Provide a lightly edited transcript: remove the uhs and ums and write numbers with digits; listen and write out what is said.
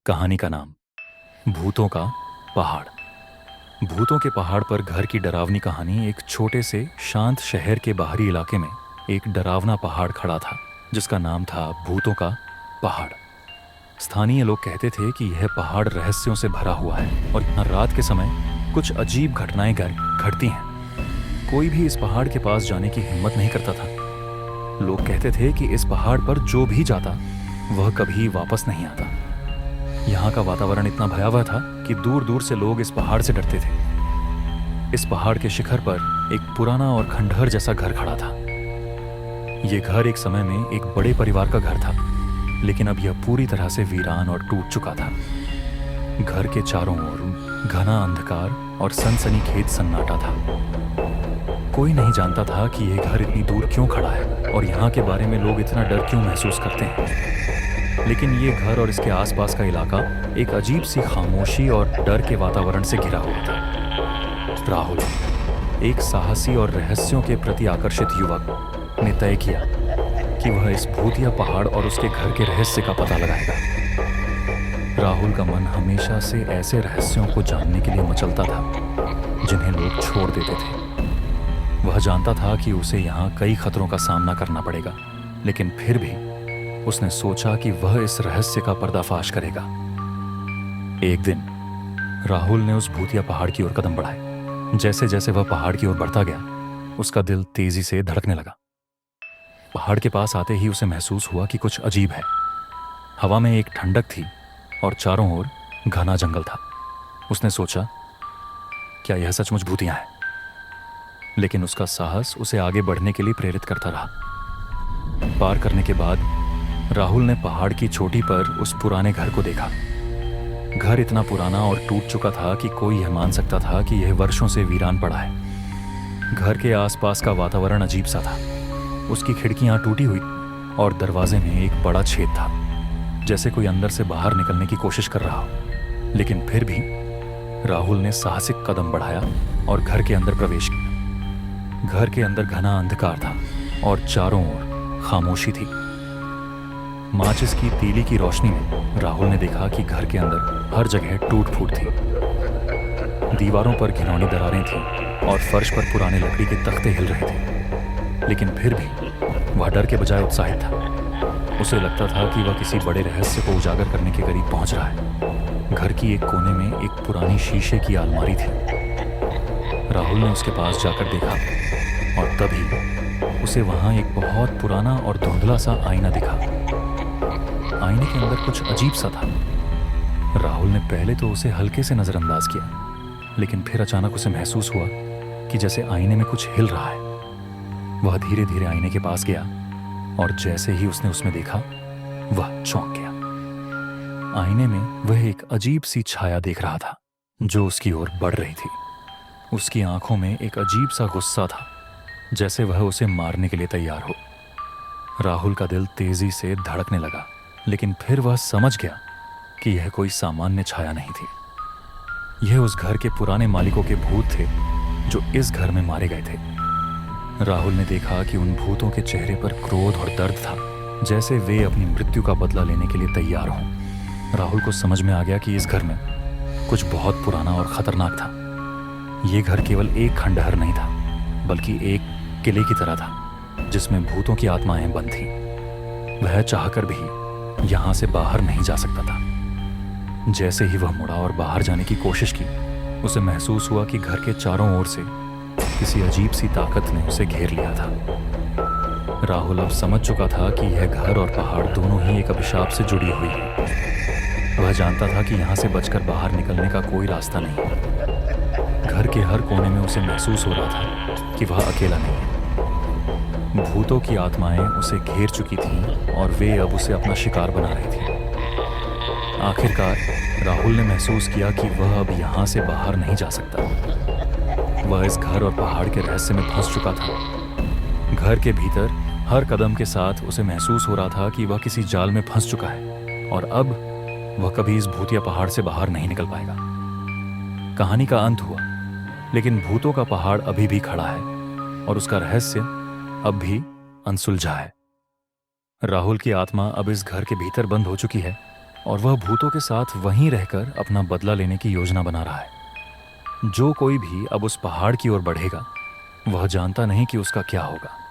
कहानी का नाम भूतों का पहाड़। भूतों के पहाड़ पर घर की डरावनी कहानी। एक छोटे से शांत शहर के बाहरी इलाके में एक डरावना पहाड़ खड़ा था जिसका नाम था भूतों का पहाड़। स्थानीय लोग कहते थे कि यह पहाड़ रहस्यों से भरा हुआ है और यहाँ रात के समय कुछ अजीब घटनाएं घटती हैं। कोई भी इस पहाड़ के पास जाने की हिम्मत नहीं करता था। लोग कहते थे कि इस पहाड़ पर जो भी जाता वह कभी वापस नहीं आता। यहाँ का वातावरण इतना भयावह था कि दूर दूर से लोग इस पहाड़ से डरते थे। इस पहाड़ के शिखर पर एक पुराना और खंडहर जैसा घर खड़ा था। यह घर एक समय में एक बड़े परिवार का घर था, लेकिन अब यह पूरी तरह से वीरान और टूट चुका था। घर के चारों ओर घना अंधकार और सनसनीखेज सन्नाटा था। कोई नहीं जानता था कि यह घर इतनी दूर क्यों खड़ा है और यहाँ के बारे में लोग इतना डर क्यों महसूस करते हैं। लेकिन ये घर और इसके आसपास का इलाका एक अजीब सी खामोशी और डर के वातावरण से घिरा हुआ था। राहुल, एक साहसी और रहस्यों के प्रति आकर्षित युवक, ने तय किया कि वह इस भूतिया पहाड़ और उसके घर के रहस्य का पता लगाएगा। राहुल का मन हमेशा से ऐसे रहस्यों को जानने के लिए मचलता था जिन्हें लोग छोड़ देते थे। वह जानता था कि उसे यहाँ कई खतरों का सामना करना पड़ेगा, लेकिन फिर भी उसने सोचा कि वह इस रहस्य का पर्दाफाश करेगा। एक दिन राहुल ने उस भूतिया पहाड़ की ओर कदम बढ़ाए। जैसे जैसे वह पहाड़ की ओर बढ़ता गया, उसका दिल तेजी से धड़कने लगा। पहाड़ के पास आते ही उसे महसूस हुआ कि कुछ अजीब है। हवा में एक ठंडक थी और चारों ओर घना जंगल था। उसने सोचा, क्या यह सचमुच भूतिया है? लेकिन उसका साहस उसे आगे बढ़ने के लिए प्रेरित करता रहा। पार करने के बाद राहुल ने पहाड़ की चोटी पर उस पुराने घर को देखा। घर इतना पुराना और टूट चुका था कि कोई यह मान सकता था कि यह वर्षों से वीरान पड़ा है। घर के आसपास का वातावरण अजीब सा था। उसकी खिड़कियां टूटी हुई और दरवाजे में एक बड़ा छेद था, जैसे कोई अंदर से बाहर निकलने की कोशिश कर रहा हो। लेकिन फिर भी राहुल ने साहसिक कदम बढ़ाया और घर के अंदर प्रवेश किया। घर के अंदर घना अंधकार था और चारों ओर खामोशी थी। माचिस की तीली की रोशनी में राहुल ने देखा कि घर के अंदर हर जगह टूट फूट थी। दीवारों पर घिनौनी दरारें थीं और फर्श पर पुराने लकड़ी के तख्ते हिल रहे थे। लेकिन फिर भी वह डर के बजाय उत्साहित था। उसे लगता था कि वह किसी बड़े रहस्य को उजागर करने के करीब पहुंच रहा है। घर की एक कोने में एक पुरानी शीशे की अलमारी थी। राहुल ने उसके पास जाकर देखा और तभी उसे वहां एक बहुत पुराना और धुंधला सा आईना दिखा। आईने के अंदर कुछ अजीब सा था। राहुल ने पहले तो उसे हल्के से नजरअंदाज किया, लेकिन फिर अचानक उसे महसूस हुआ कि जैसे आईने में कुछ हिल रहा है। वह धीरे धीरे आईने के पास गया और जैसे ही उसने उसमें देखा, वह चौंक गया। आईने में वह एक अजीब सी छाया देख रहा था जो उसकी ओर बढ़ रही थी। उसकी आंखों में एक अजीब सा गुस्सा था, जैसे वह उसे मारने के लिए तैयार हो। राहुल का दिल तेजी से धड़कने लगा, लेकिन फिर वह समझ गया कि यह कोई सामान्य छाया नहीं थी। यह उस घर के पुराने मालिकों के भूत थे जो इस घर में मारे गए थे। राहुल ने देखा कि उन भूतों के चेहरे पर क्रोध और दर्द था, जैसे वे अपनी मृत्यु का बदला लेने के लिए तैयार हों। राहुल को समझ में आ गया कि इस घर में कुछ बहुत पुराना और खतरनाक था। यह घर केवल एक खंडहर नहीं था, बल्कि एक किले की तरह था जिसमें भूतों की आत्माएं बंद थीं। वह चाहकर भी यहां से बाहर नहीं जा सकता था। जैसे ही वह मुड़ा और बाहर जाने की कोशिश की, उसे महसूस हुआ कि घर के चारों ओर से किसी अजीब सी ताकत ने उसे घेर लिया था। राहुल अब समझ चुका था कि यह घर और पहाड़ दोनों ही एक अभिशाप से जुड़ी हुई है। वह जानता था कि यहां से बचकर बाहर निकलने का कोई रास्ता नहीं। घर के हर कोने में उसे महसूस हो रहा था कि वह अकेला नहीं है। भूतों की आत्माएं उसे घेर चुकी थीं और वे अब उसे अपना शिकार बना रही थीं। आखिरकार राहुल ने महसूस किया कि वह अब यहाँ से बाहर नहीं जा सकता। वह इस घर और पहाड़ के रहस्य में फंस चुका था। घर के भीतर हर कदम के साथ उसे महसूस हो रहा था कि वह किसी जाल में फंस चुका है और अब वह कभी इस भूतिया पहाड़ से बाहर नहीं निकल पाएगा। कहानी का अंत हुआ, लेकिन भूतों का पहाड़ अभी भी खड़ा है और उसका रहस्य अब भी अनसुलझा है। राहुल की आत्मा अब इस घर के भीतर बंद हो चुकी है और वह भूतों के साथ वहीं रहकर अपना बदला लेने की योजना बना रहा है। जो कोई भी अब उस पहाड़ की ओर बढ़ेगा, वह जानता नहीं कि उसका क्या होगा।